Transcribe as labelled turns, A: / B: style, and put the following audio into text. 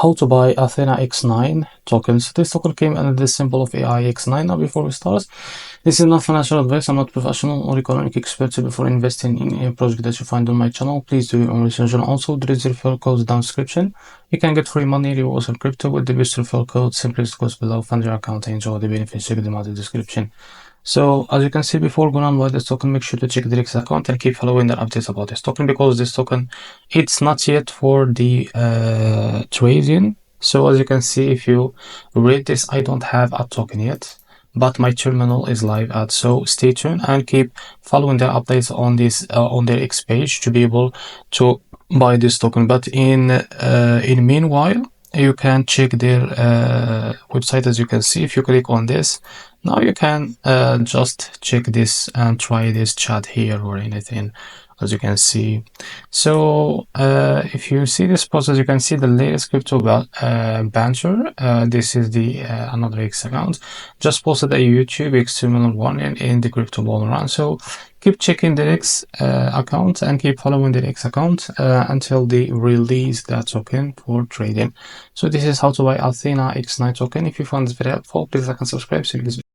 A: how to buy ATHENAX9 tokens. This token came under the symbol of AIX9. Now before we start, this is not financial advice. I'm not professional or economic expert. Before investing in any project that you find on my channel, please do your own research. And also there is a referral code down description. You can get free money, rewards, and crypto with the best referral code. Simply goes below, fund your account and enjoy the benefits. Check them out in the description. So as you can see, before going on with this token, make sure to check the Rex account and keep following the updates about this token, because this token, it's not yet for the trading. So as you can see, if you read this, I don't have a token yet, but my terminal is live at. So stay tuned and keep following the updates on this on their X page to be able to buy this token. But in meanwhile, you can check their website. As you can see, if you click on this, now you can just check this and try this chat here or anything, as you can see. So if you see this post, as you can see, the latest crypto banter, this is the another X account just posted a YouTube external warning in the crypto bull run. So keep checking the X account and keep following the X account until they release that token for trading. So this is how to buy ATHENAX9 token. If you found this very helpful, please like and subscribe. See you